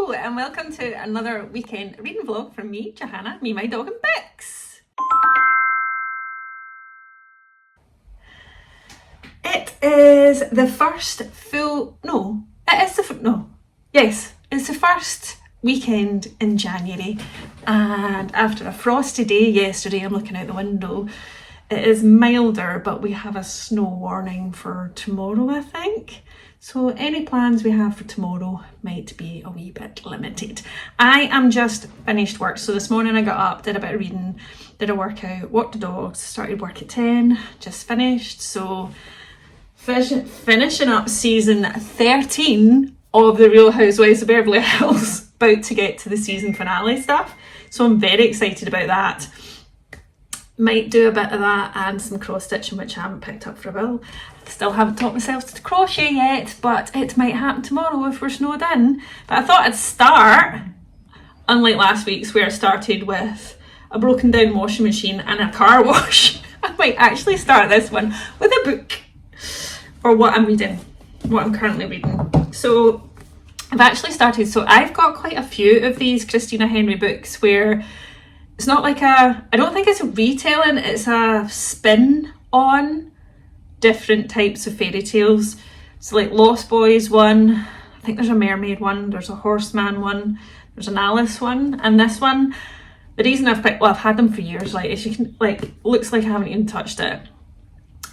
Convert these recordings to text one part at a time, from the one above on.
Hello and welcome to another weekend reading vlog from me, Johanna, me, my dog and Bix. It is the first it's the first weekend in January, and after a frosty day yesterday, I'm looking out the window. It is milder, but we have a snow warning for tomorrow, I think. So any plans we have for tomorrow might be a wee bit limited. I am just finished work. So this morning I got up, did a bit of reading, did a workout, walked the dogs, started work at 10, just finished. So finishing up season 13 of the Real Housewives of Beverley Hills, about to get to the season finale stuff. So I'm very excited about that. Might do a bit of that and some cross stitching, which I haven't picked up for a while. Still haven't taught myself to crochet yet, but it might happen tomorrow if we're snowed in. But I thought I'd start, unlike last week's where I started with a broken down washing machine and a car wash. I might actually start this one with a book for what I'm reading, what I'm currently reading. So I've actually started, so I've got quite a few of these Christina Henry books where it's not like I don't think it's a retelling, it's a spin on different types of fairy tales. So like Lost Boys one, I think there's a mermaid one, there's a horseman one, there's an Alice one, and this one, the reason I've picked, well, I've had them for years, like as you can, like, looks like I haven't even touched it.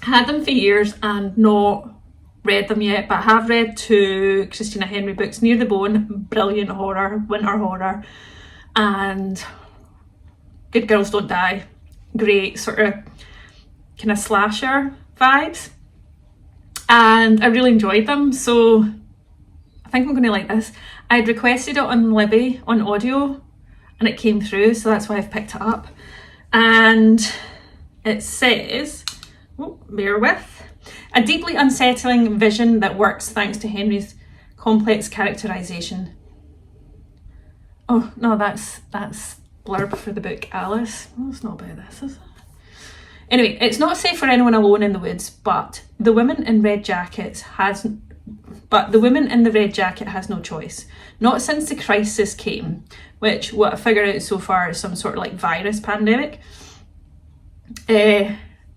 Had them for years and not read them yet, but I have read two Christina Henry books, Near the Bone, brilliant horror, winter horror, and Good Girls Don't Die, great sort of kind of slasher vibes, and I really enjoyed them, so I think I'm going to like this. I'd requested it on Libby on audio and it came through, so that's why I've picked it up. And it says, oh, bear with, a deeply unsettling vision that works thanks to Henry's complex characterization. Oh no, that's blurb for the book Alice. Well, it's not about this, is it? Anyway, it's not safe for anyone alone in the woods, but the woman in the red jacket has no choice. Not since the crisis came, which what I figured out so far is some sort of like virus pandemic.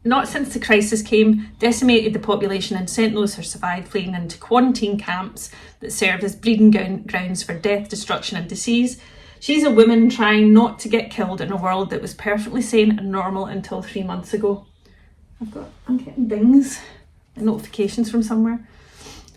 Not since the crisis came, decimated the population and sent those who survived fleeing into quarantine camps that served as breeding grounds for death, destruction and disease. She's a woman trying not to get killed in a world that was perfectly sane and normal until 3 months ago. I'm getting dings and notifications from somewhere.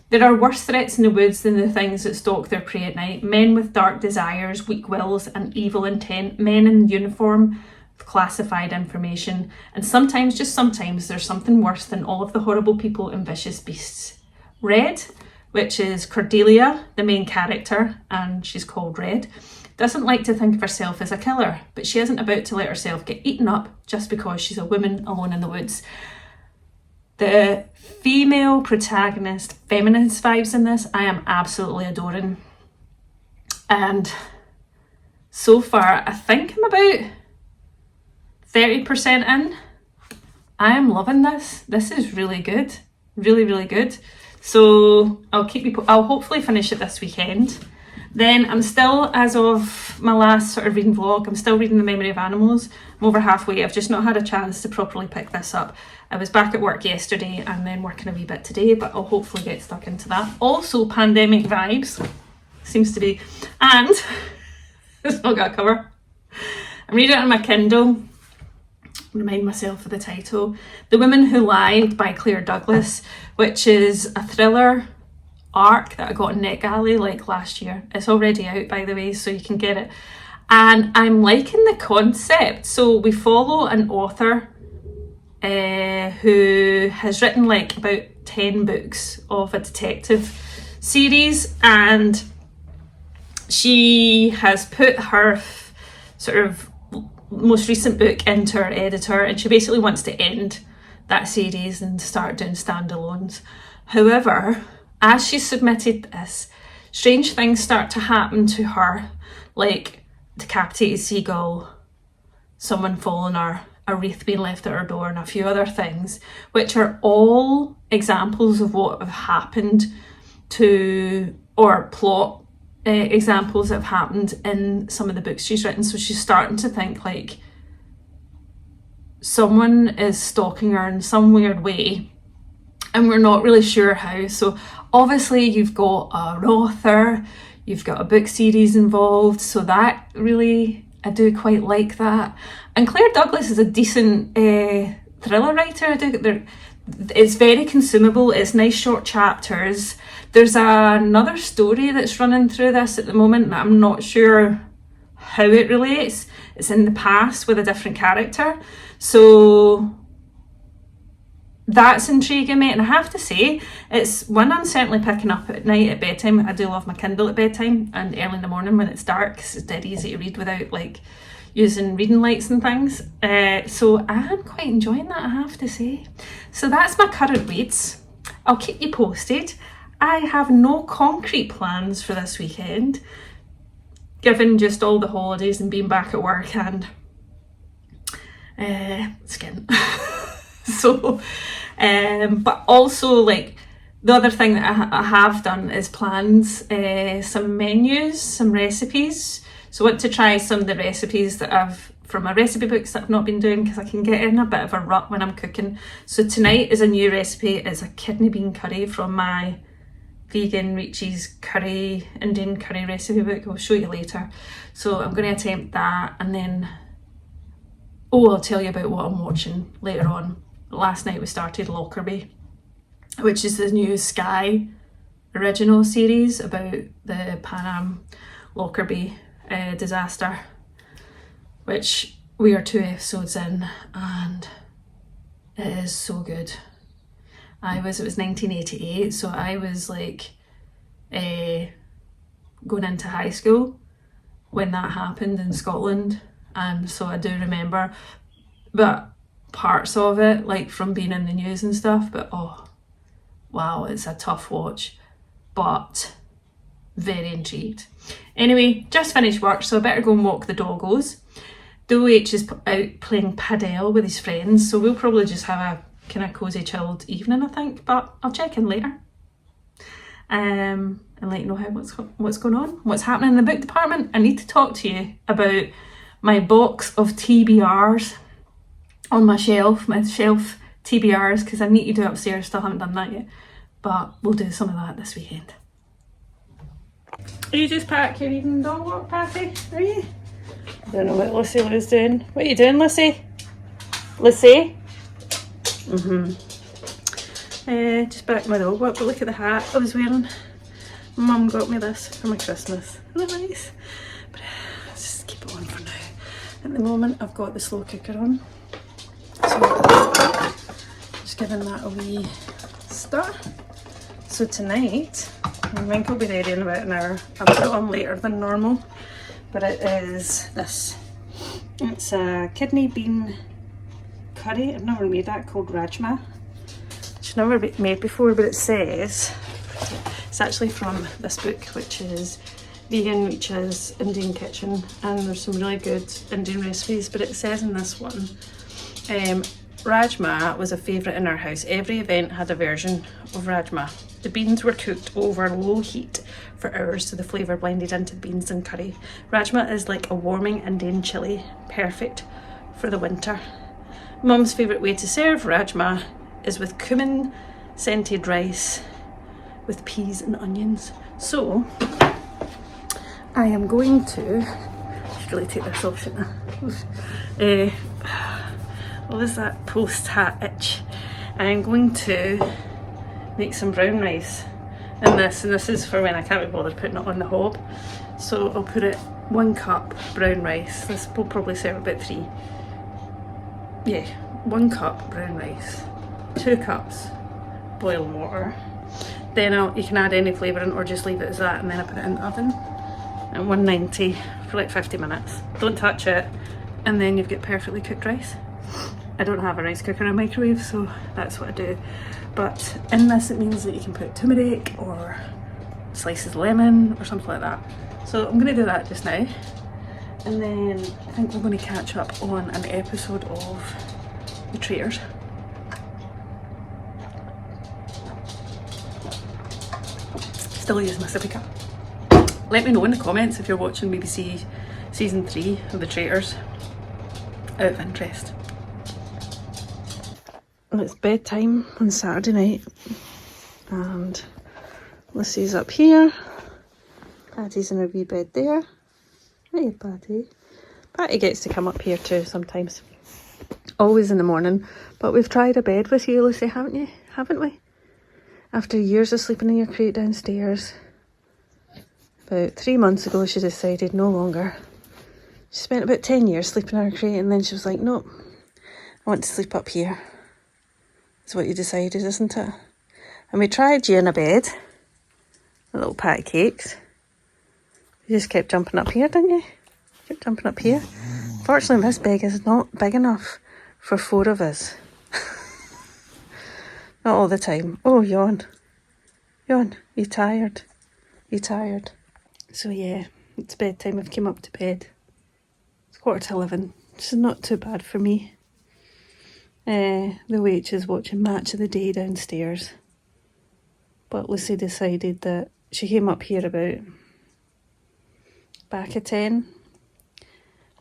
There are worse threats in the woods than the things that stalk their prey at night. Men with dark desires, weak wills and evil intent. Men in uniform with classified information. And sometimes, just sometimes, there's something worse than all of the horrible people and vicious beasts. Red, which is Cordelia, the main character, and she's called Red, doesn't like to think of herself as a killer, but she isn't about to let herself get eaten up just because she's a woman alone in the woods. The female protagonist, feminist vibes in this, I am absolutely adoring. And so far, I think I'm about 30% in. I am loving this. This is really good. Really, really good. So I'll hopefully finish it this weekend. Then I'm still, as of my last sort of reading vlog, I'm still reading The Memory of Animals. I'm over halfway. I've just not had a chance to properly pick this up. I was back at work yesterday and then working a wee bit today, but I'll hopefully get stuck into that. Also pandemic vibes, seems to be, and it's not got a cover. I'm reading it on my Kindle. Remind myself of the title. The Woman Who Lied by Claire Douglas, which is a thriller arc that I got in NetGalley like last year. It's already out, by the way, so you can get it. And I'm liking the concept. So we follow an author who has written like about 10 books of a detective series, and she has put her sort of most recent book into her editor, and she basically wants to end that series and start doing standalones. However, as she submitted this, strange things start to happen to her, like decapitated seagull, someone following her, a wreath being left at her door, and a few other things, which are all examples of what have happened to, or plot examples that have happened in some of the books she's written. So she's starting to think like someone is stalking her in some weird way and we're not really sure how. So obviously you've got an author, you've got a book series involved, so that really, I do quite like that. And Claire Douglas is a decent thriller writer. It's very consumable, it's nice short chapters. There's another story that's running through this at the moment that I'm not sure how it relates. It's in the past with a different character. So that's intriguing me, and I have to say, it's one I'm certainly picking up at night at bedtime. I do love my Kindle at bedtime and early in the morning when it's dark, because it's dead easy to read without like using reading lights and things. So I am quite enjoying that, I have to say. So that's my current reads. I'll keep you posted. I have no concrete plans for this weekend, given just all the holidays and being back at work and skin. So, but also like the other thing that I have done is planned some menus, some recipes. So I want to try some of the recipes that I've from my recipe books that I've not been doing, because I can get in a bit of a rut when I'm cooking. So tonight is a new recipe. It's a kidney bean curry from my vegan Richa's curry, Indian curry recipe book. I'll show you later. So I'm going to attempt that, and then I'll tell you about what I'm watching later on. Last night we started Lockerbie, which is the new Sky original series about the Pan Am Lockerbie disaster, which we are 2 episodes in, and it is so good. It was 1988, so I was like going into high school when that happened in Scotland, and so I do remember but parts of it, like from being in the news and stuff. But oh wow, it's a tough watch, but very intrigued. Anyway, just finished work, so I better go and walk the doggos. DOH is out playing padel with his friends, so we'll probably just have a kind of cosy chilled evening, I think, but I'll check in later and let you know what's going on, what's happening in the book department. I need to talk to you about my box of TBRs on my shelf TBRs, because I need to do upstairs. Still haven't done that yet, but we'll do some of that this weekend. Are you just pack your evening dog walk, Patty? Are you? I don't know what Lucy Lou's doing. What are you doing, Lucy? Lucy? Just back my dog walk, but look at the hat I was wearing. Mum got me this for my Christmas. Isn't that nice? But let's just keep it on for now. At the moment I've got the slow cooker on, so just giving that a wee stir. So tonight, I think will be ready in about an hour. I'll put it on later than normal, but it is this. It's a kidney bean curry. I've never made that, called rajma. It's never been made before, but it says, it's actually from this book, which is Vegan Richa's Indian Kitchen, and there's some really good Indian recipes, but it says in this one, rajma was a favourite in our house. Every event had a version of rajma. The beans were cooked over low heat for hours so the flavour blended into the beans and curry. Rajma is like a warming Indian chilli, perfect for the winter. Mum's favourite way to serve rajma is with cumin scented rice with peas and onions. So I am going to, I should really take this off, shouldn't I? What was that post hat itch? I'm going to make some brown rice in this, and this is for when I can't be bothered putting it on the hob. So I'll put it 1 cup brown rice. This will probably serve about 3. Yeah, 1 cup brown rice, 2 cups boiling water. Then you can add any flavouring or just leave it as that, and then I put it in the oven at 190 for like 50 minutes. Don't touch it, and then you've got perfectly cooked rice. I don't have a rice cooker and a microwave, so that's what I do. But in this, it means that you can put turmeric or slices of lemon or something like that. So I'm going to do that just now, and then I think we're going to catch up on an episode of The Traitors. Still use my sippy cup. Let me know in the comments if you're watching BBC season 3 of The Traitors, out of interest. Well, it's bedtime on Saturday night and Lucy's up here. Patty's in her wee bed there. Hey Patty. Patty gets to come up here too sometimes. Always in the morning. But we've tried a bed with you, Lucy, haven't you? Haven't we? After years of sleeping in your crate downstairs. About 3 months ago she decided no longer. She spent about 10 years sleeping in her crate and then she was like, nope, I want to sleep up here. That's what you decided, isn't it? And we tried you in a bed. A little patty cakes. You just kept jumping up here, didn't you? Kept jumping up here. Fortunately, this bed is not big enough for 4 of us. Not all the time. Oh, yawn. Yawn. You tired? You tired? So yeah, it's bedtime. I've come up to bed. It's 11:15. Which is not too bad for me. The witch is watching Match of the Day downstairs. But Lucy decided that she came up here about back at 10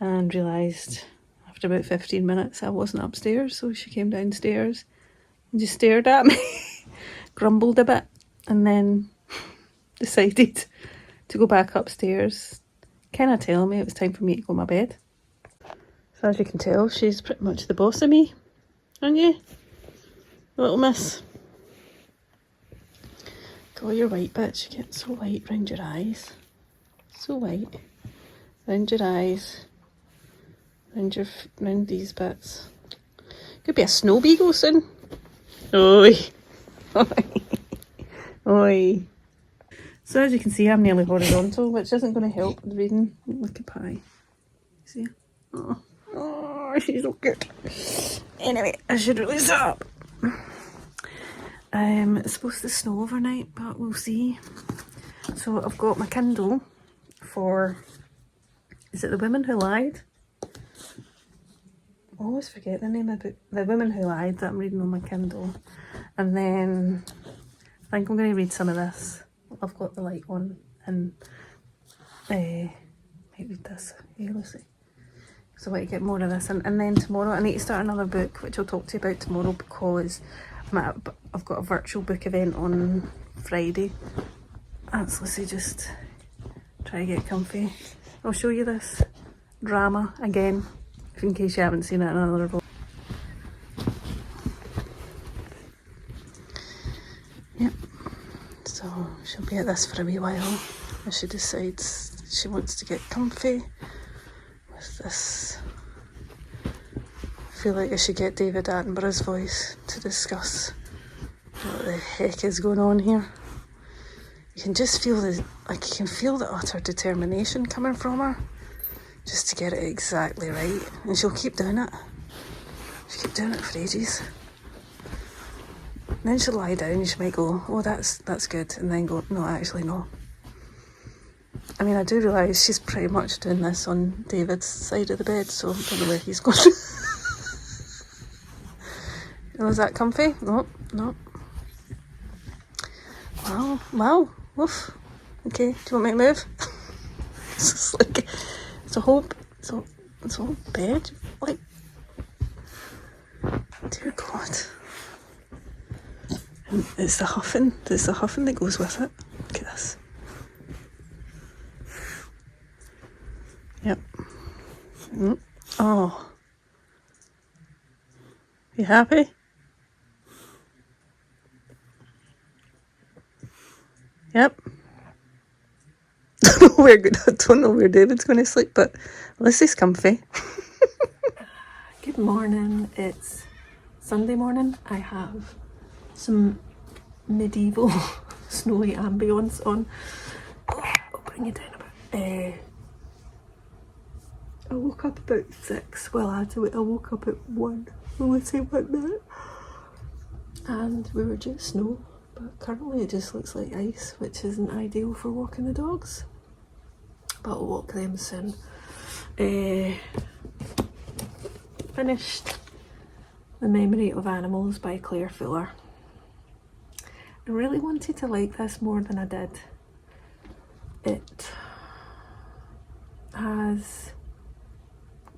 and realised after about 15 minutes I wasn't upstairs, so she came downstairs and just stared at me, grumbled a bit, and then decided to go back upstairs, kind of telling me it was time for me to go to my bed. So as you can tell, she's pretty much the boss of me, aren't you, little miss? Oh, you're white, bitch. You get so white round your eyes. So white. Round your eyes. Round these bits. Could be a snow beagle soon. Oi. Oi. Oi. So as you can see, I'm nearly horizontal, which isn't going to help with reading. Look at Pie. See? Oh, she's so good. Anyway, I should really stop. It's supposed to snow overnight, but we'll see. So I've got my Kindle for, is it The Women Who Lied? I always forget the name of it. The Women Who Lied, that I'm reading on my Kindle. And then I think I'm going to read some of this. I've got the light one and might read this. Yeah, Lucy. So I want to get more of this. And then tomorrow I need to start another book, which I'll talk to you about tomorrow, because I've got a virtual book event on Friday. That's Lucy just try to get comfy. I'll show you this drama again, in case you haven't seen it in another vlog. Yep, so she'll be at this for a wee while as she decides she wants to get comfy with this. I feel like I should get David Attenborough's voice to discuss what the heck is going on here. You can just feel you can feel the utter determination coming from her just to get it exactly right, and she'll keep doing it. She'll keep doing it for ages. And then she'll lie down and she might go, oh, that's good, and then go, no, actually no. I mean, I do realise she's pretty much doing this on David's side of the bed, so I don't know where he's going. Was that comfy? No, no. Wow, woof. Okay, do you want me to move? It's a whole bed. Like, dear God. And it's the huffing that goes with it. Look at this. Yep. Oh. You happy? Yep. I don't know where David's going to sleep, but Lucy's comfy. Good morning. It's Sunday morning. I have some medieval snowy ambience on. I'll bring it down a bit. I woke up about 6. Well, I woke up at 1. Lucy went there. And we were due snow. But currently it just looks like ice, which isn't ideal for walking the dogs. But I'll walk them soon. Finished The Memory of Animals by Claire Fuller. I really wanted to like this more than I did. It has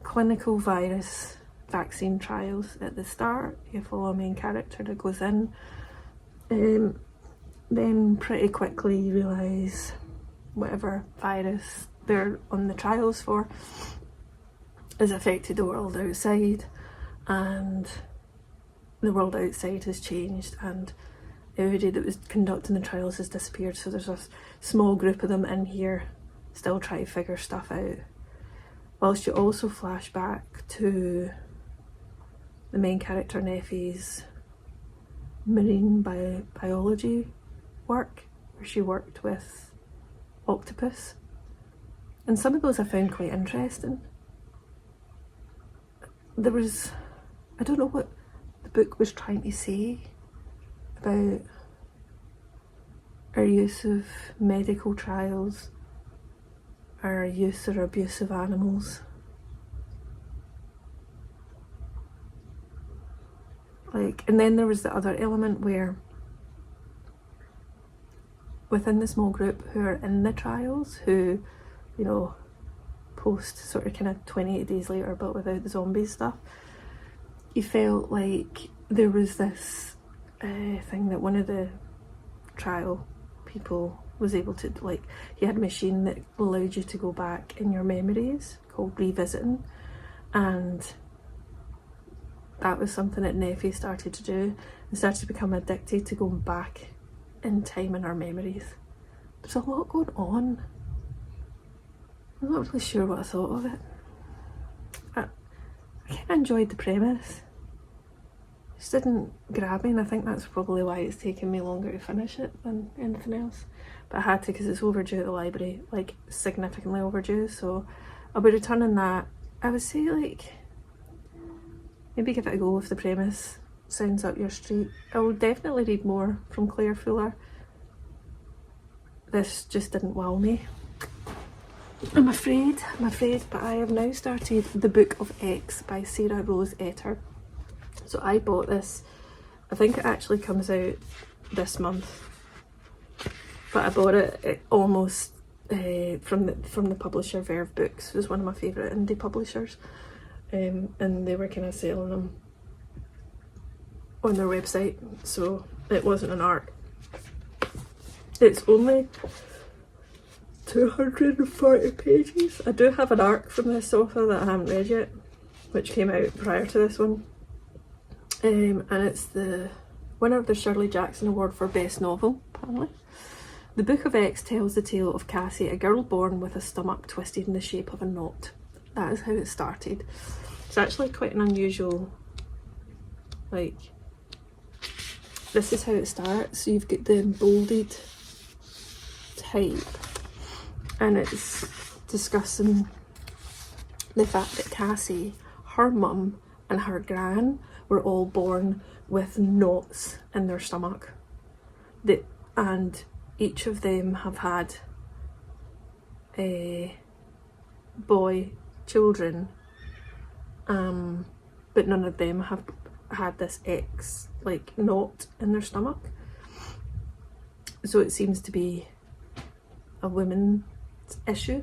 clinical virus vaccine trials at the start. You follow a main character that goes in, then pretty quickly you realise whatever virus they're on the trials for has affected the world outside, and the world outside has changed, and everybody that was conducting the trials has disappeared. So there's a small group of them in here still trying to figure stuff out, whilst you also flash back to the main character Neffy's marine biology work, where she worked with octopus, and some of those I found quite interesting. There was, I don't know what the book was trying to say about our use of medical trials, our use or abuse of animals. Like, and then there was the other element where within the small group who are in the trials, who, you know, post sort of kind of 28 days later but without the zombie stuff, you felt like there was this thing that one of the trial people was able to, like, he had a machine that allowed you to go back in your memories called revisiting, and that was something that Neffy started to do and started to become addicted to going back in time in our memories. There's a lot going on. I'm not really sure what I thought of it. I kind of enjoyed the premise. It just didn't grab me, and I think that's probably why it's taken me longer to finish it than anything else. But I had to, because it's overdue at the library, like significantly overdue, so I'll be returning that. I would say, like, maybe give it a go if the premise sounds up your street. I will definitely read more from Claire Fuller. This just didn't wow me. I'm afraid, but I have now started The Book of X by Sarah Rose Etter. So I bought this, I think it actually comes out this month, but I bought it almost from the publisher Verve Books, who's one of my favourite indie publishers, and they were kind of selling them on their website, so it wasn't an ARC. It's only 240 pages. I do have an ARC from this author that I haven't read yet, which came out prior to this one, and it's the winner of the Shirley Jackson Award for Best Novel, apparently. The Book of X tells the tale of Cassie, a girl born with a stomach twisted in the shape of a knot. That is how it started. It's actually quite an unusual, like, this is how it starts. So you've got the bolded type, and it's discussing the fact that Cassie, her mum and her gran were all born with knots in their stomach, and each of them have had boy children, but none of them have had this X, like, knot in their stomach. So it seems to be a women's issue.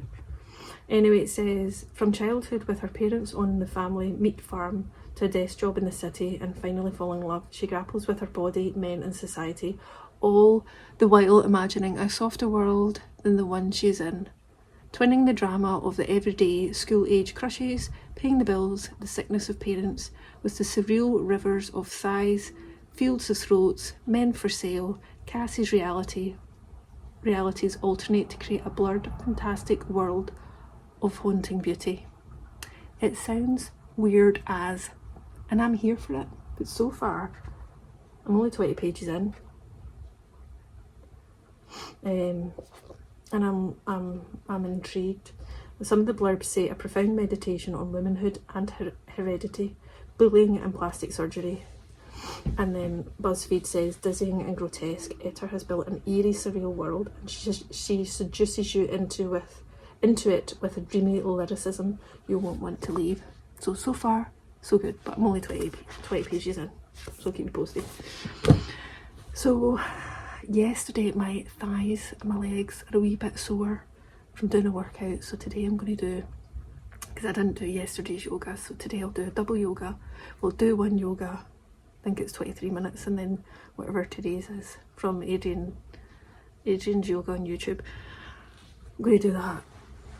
Anyway, it says, from childhood with her parents on the family meat farm to a desk job in the city and finally falling in love, she grapples with her body, men and society, all the while imagining a softer world than the one she's in. Twinning the drama of the everyday school-age crushes, paying the bills, the sickness of parents, with the surreal rivers of thighs, fields of throats, men for sale, Cassie's realities alternate to create a blurred, fantastic world of haunting beauty. It sounds weird as, and I'm here for it, but so far I'm only 20 pages in, and I'm intrigued. Some of the blurbs say a profound meditation on womanhood and heredity, bullying and plastic surgery. And then BuzzFeed says, dizzying and grotesque, Etter has built an eerie, surreal world, and she seduces you into it with a dreamy lyricism you won't want to leave. So far, so good, but I'm only 20 pages in, so keep me posted. So yesterday my thighs and my legs are a wee bit sore from doing a workout, so today I'm going to do because I didn't do yesterday's yoga, so today I'll do a double yoga. We'll do one yoga, I think it's 23 minutes, and then whatever today's is from Adrian's yoga on YouTube. I'm going to do that.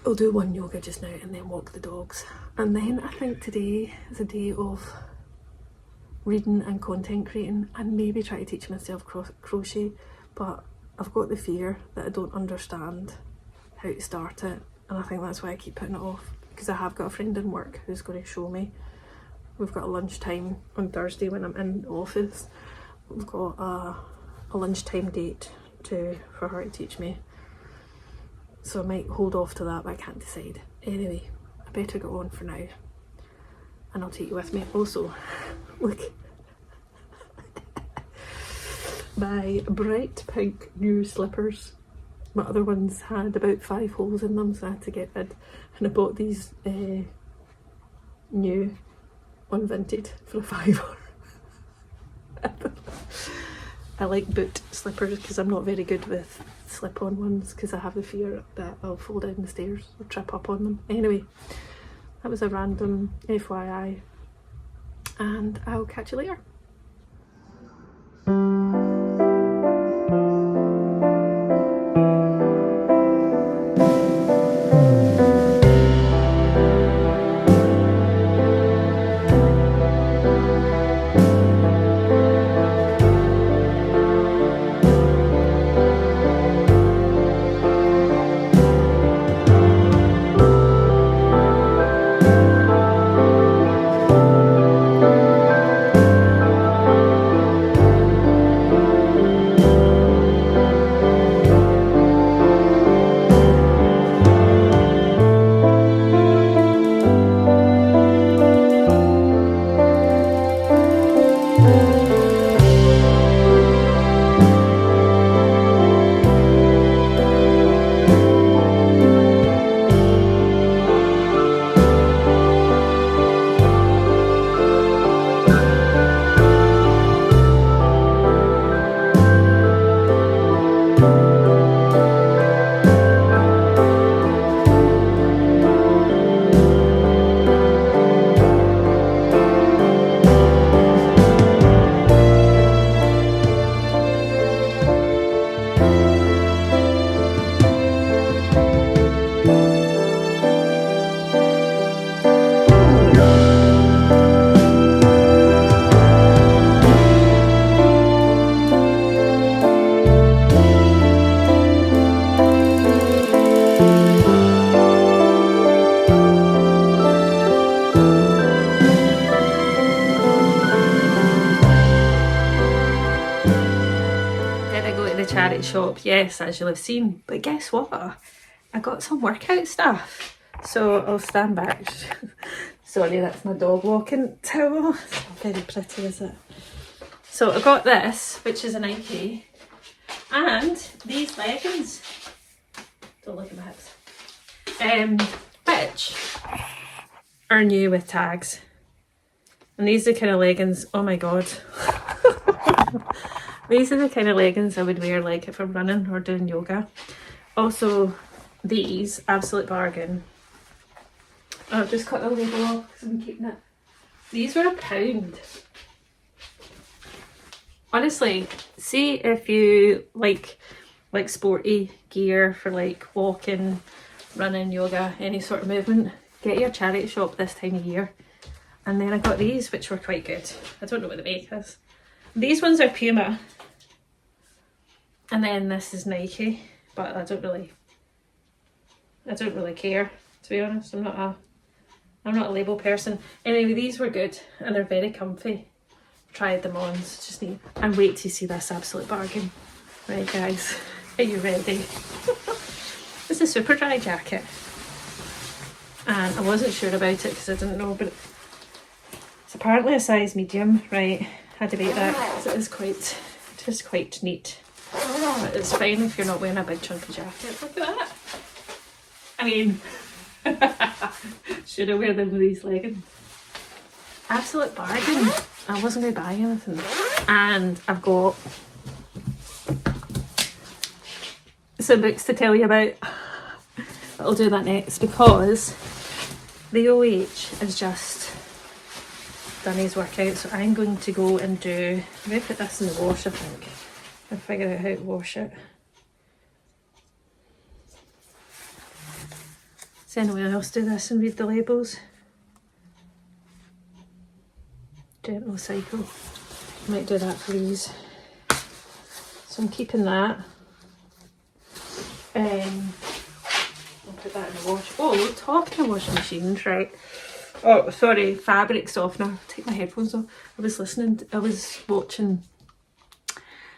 I'll do one yoga just now and then walk the dogs. And then I think today is a day of reading and content creating, and maybe try to teach myself crochet, but I've got the fear that I don't understand how to start it, and I think that's why I keep putting it off, because I have got a friend in work who's going to show me. We've got a lunchtime on Thursday when I'm in the office. We've got a lunchtime date for her to teach me. So I might hold off to that, but I can't decide. Anyway, I better go on for now. And I'll take you with me. Also, look. My bright pink new slippers. My other ones had about 5 holes in them, so I had to get rid. And I bought these new unvinted for a £5. I like boot slippers because I'm not very good with slip-on ones, because I have the fear that I'll fall down the stairs or trip up on them. Anyway, that was a random FYI, and I'll catch you later. Shop, yes, as you'll have seen, but guess what, I got some workout stuff, so I'll stand back. Sorry, that's my dog walking towel. It's not very pretty, is it? So I got this, which is a Nike, and these leggings. Don't look at my hips. Which are new with tags, and these are the kind of leggings, oh my god. These are the kind of leggings I would wear like if I'm running or doing yoga. Also, these, absolute bargain. I'll just cut the label off because I'm keeping it. These were £1. Honestly, see if you like sporty gear for like walking, running, yoga, any sort of movement, get your charity shop this time of year. And then I got these, which were quite good. I don't know what the make is. These ones are Puma. And then this is Nike, but I don't really care, to be honest. I'm not a label person. Anyway, these were good and they're very comfy. Tried them on, so just need, and wait to see this absolute bargain. Right guys, are you ready? It's a super dry jacket. And I wasn't sure about it because I didn't know, but it's apparently a size medium, right? Had to debate that because it is quite neat. But it's fine if you're not wearing a big chunky jacket. Look at that. I mean, should I wear them with these leggings? Absolute bargain. I wasn't going to buy anything. And I've got some books to tell you about. But I'll do that next because the OH is just done his workout, so I'm going to go and do, I'm going to put this in the wash, I think. I'll figure out how to wash it. Does anyone else do this and read the labels? Gentle cycle. Might do that for these. So I'm keeping that. I'll put that in the wash. Oh, talking of washing machines, right? Oh, sorry, fabric softener. Take my headphones off. I was watching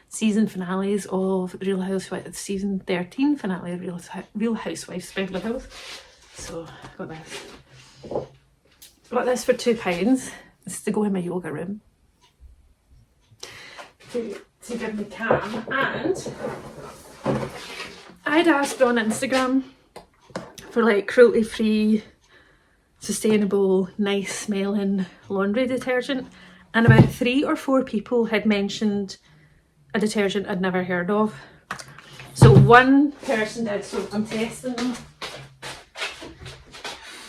season finales of Real Housewives, season 13 finale of Real Housewives Beverley Hills. So I got this. Got this for £2. This is to go in my yoga room. To give me calm. And I'd asked on Instagram for like cruelty free, sustainable, nice smelling laundry detergent, and about 3 or 4 people had mentioned a detergent I'd never heard of. So one person did, so I'm testing them.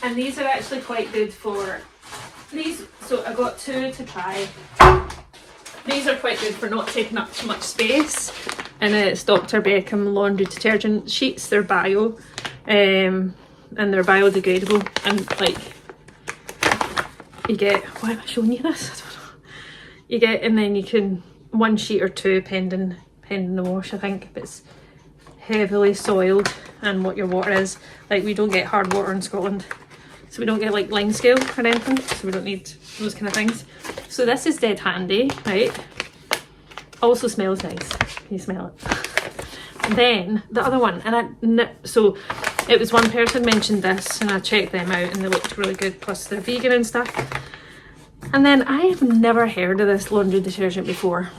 And these are actually quite good for these, so I got 2 to try. These are quite good for not taking up too much space. And it's Dr. Beckham laundry detergent sheets. They're bio, and they're biodegradable. And like, you get, why am I showing you this? I don't know. You get, and then you can 1 sheet or 2 pending the wash. I think if it's heavily soiled and what your water is. Like, we don't get hard water in Scotland, so we don't get like line scale or anything, so we don't need those kind of things. So this is dead handy, right? Also smells nice. Can you smell it? And then the other one, so it was one person mentioned this, and I checked them out and they looked really good, plus they're vegan and stuff. And then I have never heard of this laundry detergent before.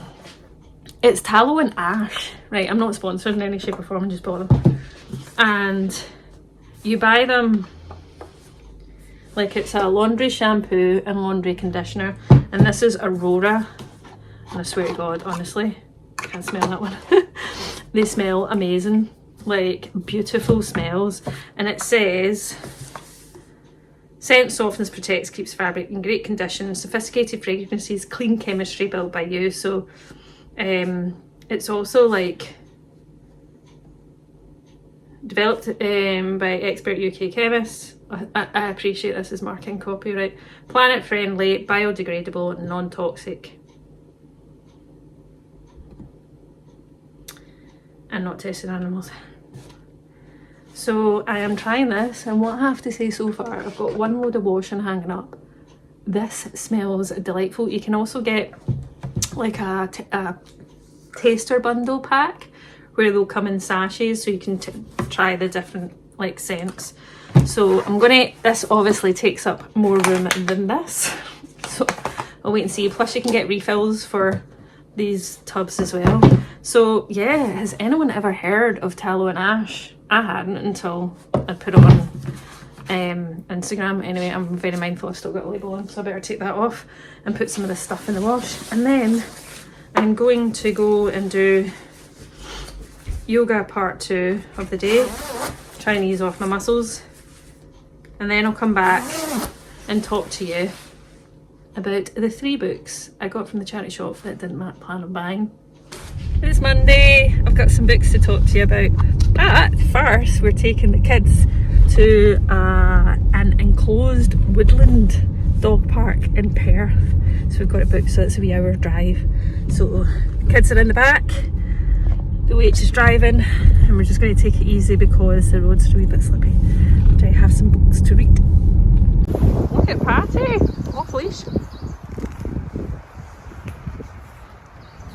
It's tallow and ash, right? I'm not sponsored in any shape or form, I just bought them. And you buy them like it's a laundry shampoo and laundry conditioner, and this is Aurora, and I swear to God, honestly, I can't smell that one. They smell amazing, like beautiful smells, and it says scent softens, protects, keeps fabric in great condition, sophisticated fragrances, clean chemistry built by you. So it's also like developed by expert UK chemists. I appreciate this as marketing copyright. Planet friendly, biodegradable, and non-toxic. And not tested animals. So I am trying this, and what I have to say so far, I've got 1 load of washing hanging up. This smells delightful. You can also get like a taster bundle pack where they'll come in sachets, so you can try the different like scents. So I'm gonna, this obviously takes up more room than this, so I'll wait and see. Plus you can get refills for these tubs as well. So yeah, has anyone ever heard of tallow and ash? I hadn't until I put it on Instagram. Anyway, I'm very mindful I've still got a label on, so I better take that off and put some of this stuff in the wash. And then I'm going to go and do yoga part 2 of the day, try and ease off my muscles, and then I'll come back and talk to you about the 3 books I got from the charity shop that I didn't plan on buying. It's Monday, I've got some books to talk to you about, but first we're taking the kids to an enclosed woodland dog park in Perth. So we've got it booked, so it's a wee hour drive. So the kids are in the back, the OH is driving, and we're just going to take it easy because the roads are a wee bit slippy. Try to have some books to read. Look at Patty, off leash.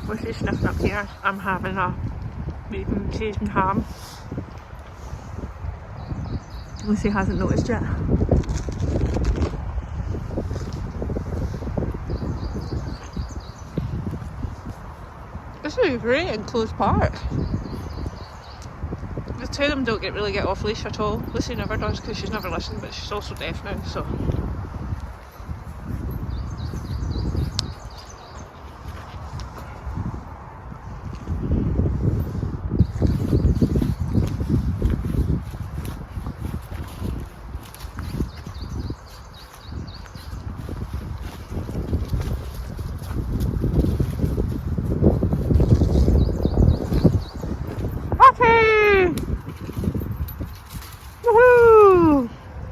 What's she sniffing up here? I'm having a beaten cheese and ham. Lucy hasn't noticed yet. This is a great enclosed park. The 2 of them don't really get off leash at all. Lucy never does because she's never listened, but she's also deaf now, so.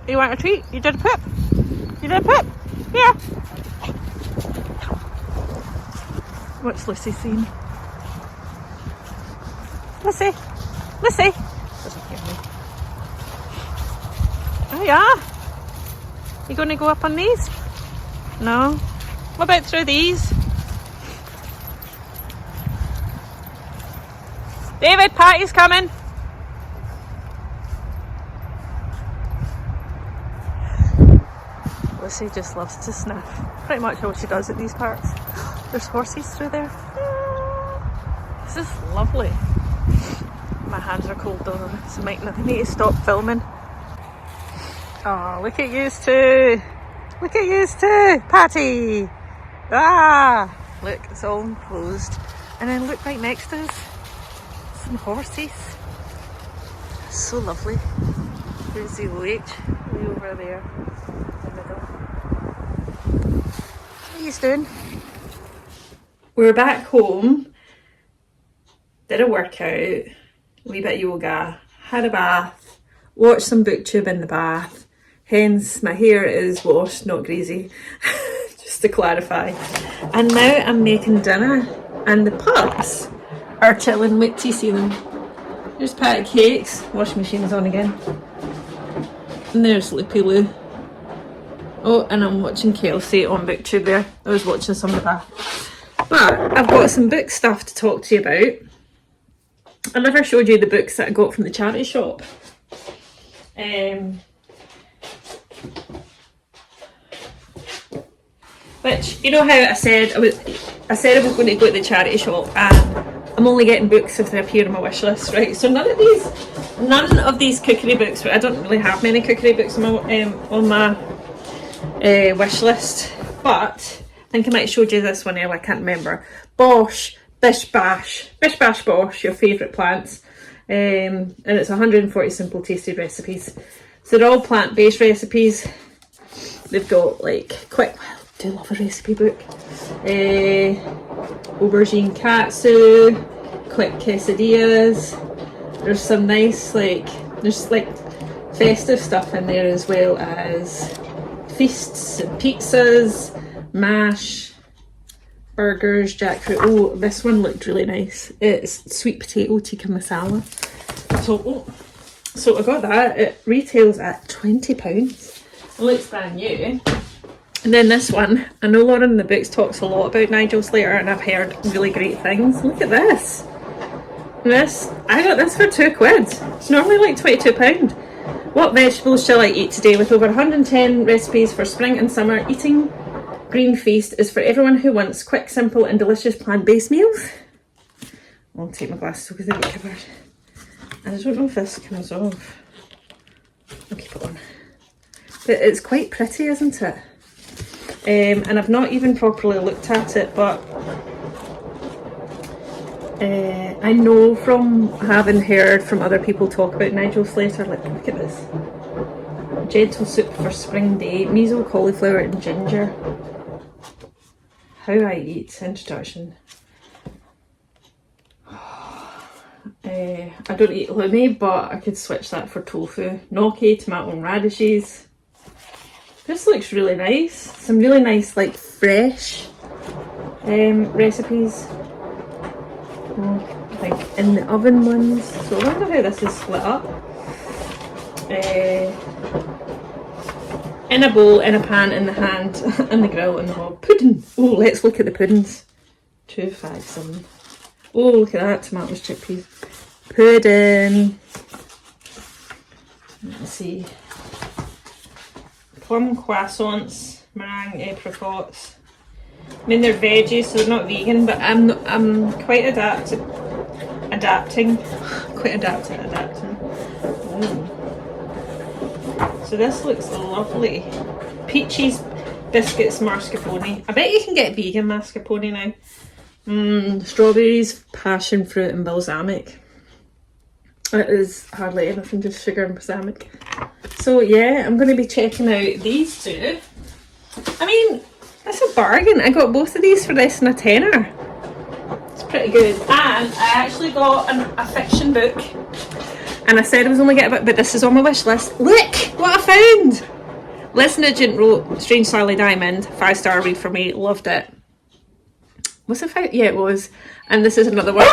You want a treat? You did a poop? You did a poop? Here. What's Lucy saying? Lucy? Lucy? Doesn't hear me. Oh yeah. You going to go up on these? No. What about through these? David, Patty's coming. Lucy just loves to sniff. Pretty much all she does at these parks. There's horses through there. This is lovely. My hands are cold though, so I need to stop filming. Oh, look at you two. Look at you two. Patty. Ah, look, it's all enclosed. And then look right next to us. Some horses. So lovely. There's the OH way over there in the middle. What are you doing? We're back home. Did a workout, a wee bit of yoga, had a bath, watched some booktube in the bath. Hence, my hair is washed, not greasy, just to clarify. And now I'm making dinner, and the pups are chilling. Wait till you see them. There's Pat Cakes, washing machine's on again. And there's Loopy Loo. Oh, and I'm watching Kelsey on booktube there. I was watching some of the bath. But I've got some book stuff to talk to you about. I never showed you the books that I got from the charity shop. Which, you know how I said I was going to go to the charity shop, and I'm only getting books if they appear on my wish list, right? So none of these cookery books. I don't really have many cookery books on my wish list, but I think I might have showed you this one earlier. I can't remember. Bosh, Bish, Bosh, your favourite plants, and it's 140 simple tasty recipes. So they're all plant-based recipes. They've got like quick. I do love a recipe book. Aubergine katsu, quick quesadillas. There's some nice there's festive stuff in there, as well as feasts and pizzas, mash, burgers, jackfruit. Oh, this one looked really nice. It's sweet potato tikka masala. So I got that. It retails at £20. It looks brand new. And then this one, I know Lauren in the books talks a lot about Nigel Slater, and I've heard really great things. Look at this. I got this for £2. It's normally like £22. What vegetables shall I eat today? With over 110 recipes for spring and summer, eating Greenfeast is for everyone who wants quick, simple and delicious plant-based meals. I'll take my glasses because they get covered. And I don't know if this comes off. I'll keep it on. But it's quite pretty, isn't it? And I've not even properly looked at it, but I know from having heard from other people talk about Nigel Slater, like, look at this. Gentle soup for spring day, miso, cauliflower and ginger. How I eat, introduction. I don't eat halloumi, but I could switch that for tofu. Gnocchi, tomato and radishes. This looks really nice. Some really nice, like, fresh recipes. I think in the oven ones. So I wonder how this is split up. In a bowl, in a pan, in the hand, in the grill, in the hob. Pudding. Oh, let's look at the puddings. 257. Oh, look at that. Tomatoes, chickpeas. Pudding. Let's see. Plum croissants, meringue apricots. I mean, they're veggies, so they're not vegan, but I'm quite adapting. Oh. So this looks lovely. Peaches, biscuits, mascarpone. I bet you can get vegan mascarpone now. Strawberries, passion fruit and balsamic. It is hardly anything, just sugar and balsamic. So yeah, I'm going to be checking out these two. I mean, that's a bargain. I got both of these for less than a tenner. It's pretty good. And I actually got a fiction book. And I said I was only getting a bit, but this is on my wish list. Look, what a found. Liz Nugent wrote Strange Sally Diamond, 5-star read for me, loved it. Was it 5? Yeah, it was. And this is another one.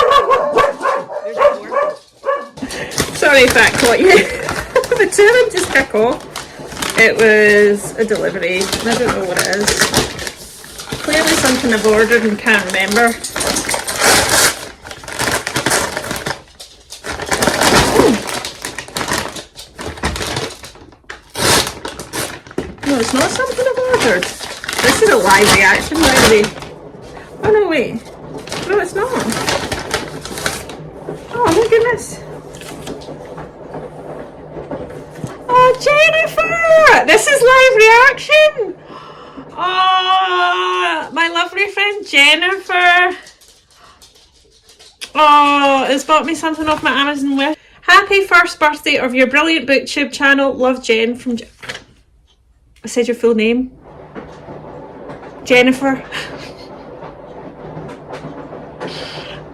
Sorry if that caught you. The two of them just kick off. It was a delivery. I don't know what it is. Clearly something I've ordered and can't remember. No, it's not something I've ordered. This is a live reaction, by the way. Oh no, wait. No, it's not. Oh my goodness. Oh, Jennifer! This is live reaction! Oh, my lovely friend Jennifer. Oh, it's bought me something off my Amazon wish. Happy first birthday of your brilliant booktube channel. Love, Jen from... I said your full name. Jennifer.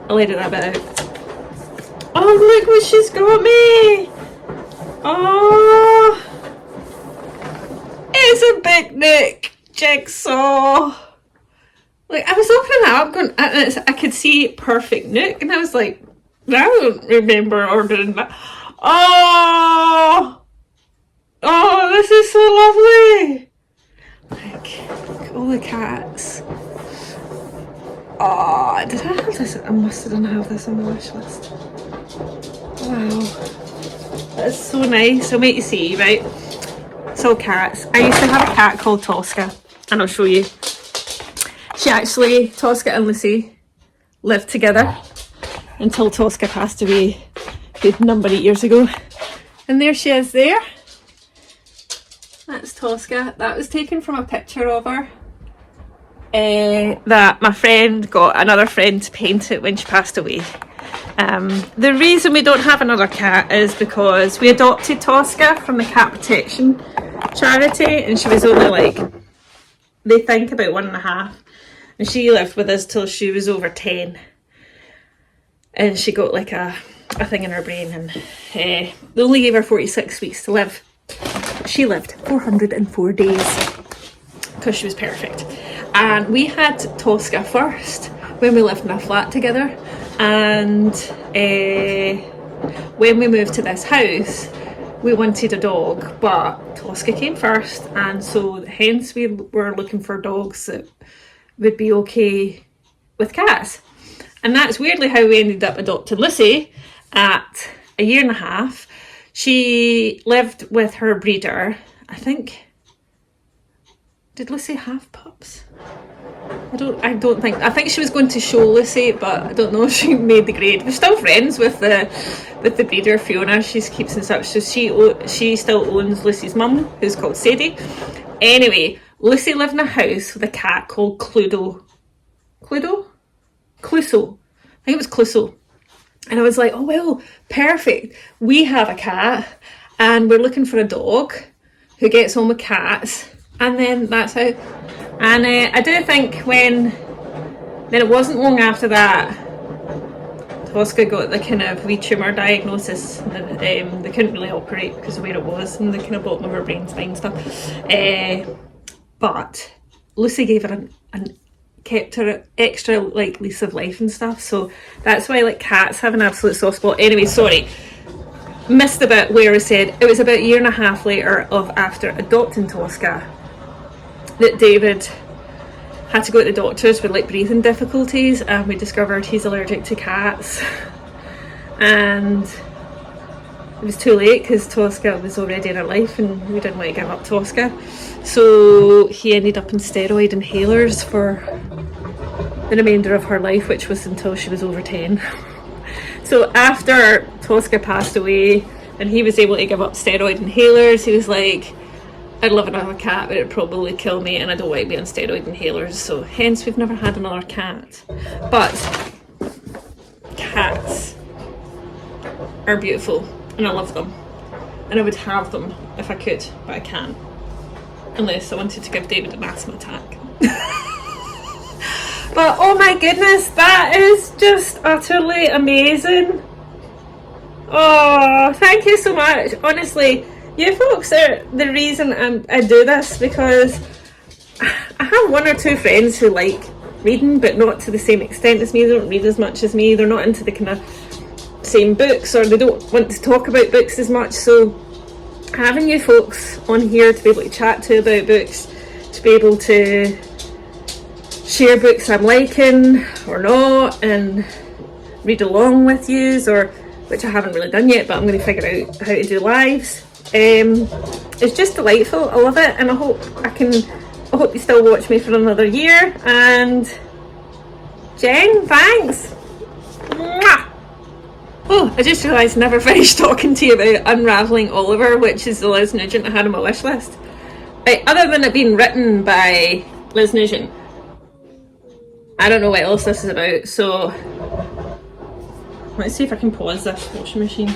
I'll edit that bit out. Oh, look what she's got me! Oh, it's a picnic jigsaw. Like, I was opening that up going, and I could see perfect nook, and I was like, I don't remember ordering that. Oh, this is so lovely. Like, look at all the cats. Oh, did I have this? I must have didn't have this on my wish list. Wow. That's so nice. I'll make you see, right? So cats. I used to have a cat called Tosca, and I'll show you. She actually, Tosca and Lucy, lived together until Tosca passed away a good number of years ago. And there she is there. That's Tosca. That was taken from a picture of her. That my friend got another friend to paint it when she passed away. The reason we don't have another cat is because we adopted Tosca from the cat protection charity, and she was only like, they think about 1.5, and she lived with us till she was over 10, and she got like a thing in her brain, and they only gave her 46 weeks to live. She lived 404 days because she was perfect. And we had Tosca first when we lived in a flat together, and when we moved to this house we wanted a dog, but Tosca came first, and so hence we were looking for dogs that would be okay with cats. And that's weirdly how we ended up adopting Lucy at 1.5 years. She lived with her breeder. I think, did Lucy have pups? I think she was going to show Lucy, but I don't know if she made the grade. We're still friends with the breeder, Fiona. She keeps in touch, so she still owns Lucy's mum, who's called Sadie. Anyway, Lucy lived in a house with a cat called Cluso. I think it was Cluso. And I was like, oh well, perfect. We have a cat, and we're looking for a dog who gets on with cats, and then that's how. And I do think then it wasn't long after that, Tosca got the kind of wee tumour diagnosis. They couldn't really operate because of where it was, and the kind of bottom of her brain, spine stuff. But Lucy gave her kept her extra like lease of life and stuff. So that's why like cats have an absolute soft spot. Anyway, sorry, missed a bit where I said it was about 1.5 years later of after adopting Tosca that David had to go to the doctors with like breathing difficulties, and we discovered he's allergic to cats. And it was too late because Tosca was already in her life and we didn't want to give up Tosca, so he ended up in steroid inhalers for the remainder of her life, which was until she was over 10. So after Tosca passed away and he was able to give up steroid inhalers, he was like, I'd love another cat, but it'd probably kill me, and I don't want to be on steroid inhalers. So hence we've never had another cat. But cats are beautiful and I love them, and I would have them if I could, but I can't, unless I wanted to give David an asthma attack. But oh my goodness, that is just utterly amazing. Oh, thank you so much. Honestly, You folks are the reason I do this, because I have one or two friends who like reading, but not to the same extent as me. They don't read as much as me. They're not into the kind of same books, or they don't want to talk about books as much. So having you folks on here to be able to chat to about books, to be able to share books I'm liking or not, and read along with yous, or which I haven't really done yet, but I'm going to figure out how to do lives. It's just delightful. I love it, and I hope you still watch me for another year. And Jen, thanks. Mwah! Oh, I just realised I never finished talking to you about Unravelling Oliver, which is the Liz Nugent I had on my wish list. Right, other than it being written by Liz Nugent, I don't know what else this is about, so let's see if I can pause this washing machine.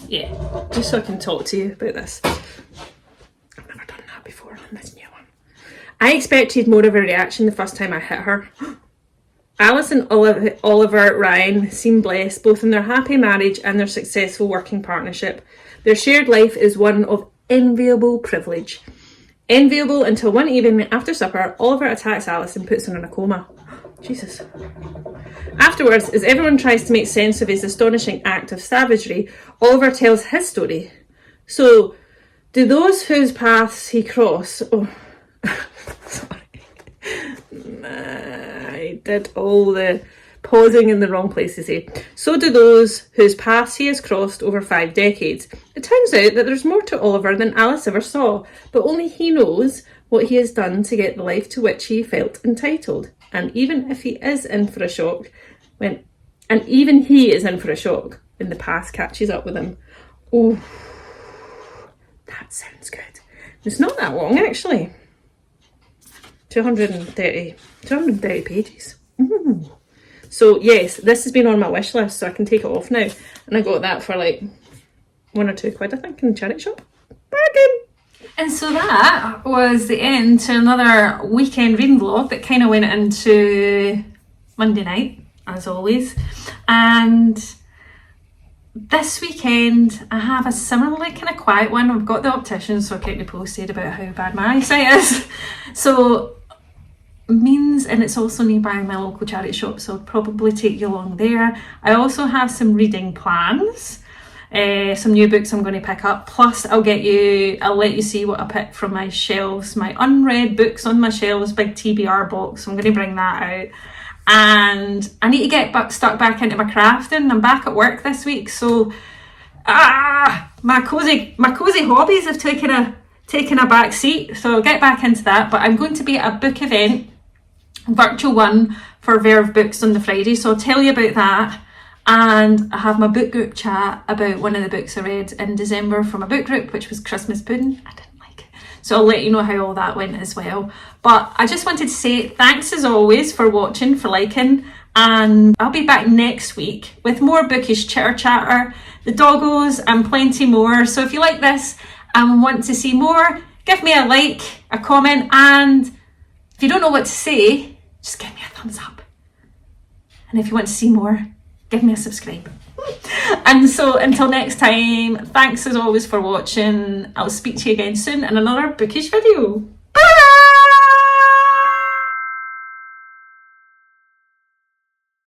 Yeah, just so I can talk to you about this. I've never done that before on this new one. I expected more of a reaction the first time I hit her. Alice and Oliver Ryan seem blessed both in their happy marriage and their successful working partnership. Their shared life is one of enviable privilege. Enviable until one evening after supper, Oliver attacks Alice and puts her in a coma. Jesus. Afterwards, as everyone tries to make sense of his astonishing act of savagery, Oliver tells his story. So, do those whose paths he crossed... Oh, sorry. I did all the pausing in the wrong places here. So do those whose paths he has crossed over 5 decades. It turns out that there's more to Oliver than Alice ever saw, but only he knows what he has done to get the life to which he felt entitled. And even if he is in for a shock, when the past catches up with him. Oh, that sounds good. It's not that long, actually. 230 pages. Ooh. So yes, this has been on my wish list, so I can take it off now. And I got that for like £1 or £2, I think, in the charity shop. Bargain! And so that was the end to another weekend reading vlog that kind of went into Monday night, as always. And this weekend I have a similarly kind of quiet one. I've got the optician, so I'll keep you posted about how bad my eyesight is. So means, and it's also nearby my local charity shop, so I'll probably take you along there. I also have some reading plans. Some new books I'm going to pick up, plus I'll let you see what I picked from my shelves, my unread books on my shelves, big TBR box. So I'm going to bring that out, and I need to get stuck back into my crafting. I'm back at work this week, so my cozy hobbies have taken a back seat, so I'll get back into that. But I'm going to be at a book event, virtual one, for Verve Books on the Friday, so I'll tell you about that. And I have my book group chat about one of the books I read in December from a book group, which was Christmas Pudding. I didn't like it. So I'll let you know how all that went as well. But I just wanted to say thanks as always for watching, for liking. And I'll be back next week with more bookish chitter chatter, the doggos, and plenty more. So if you like this and want to see more, give me a like, a comment. And if you don't know what to say, just give me a thumbs up. And if you want to see more, give me a subscribe. And so until next time, thanks as always for watching. I'll speak to you again soon in another bookish video.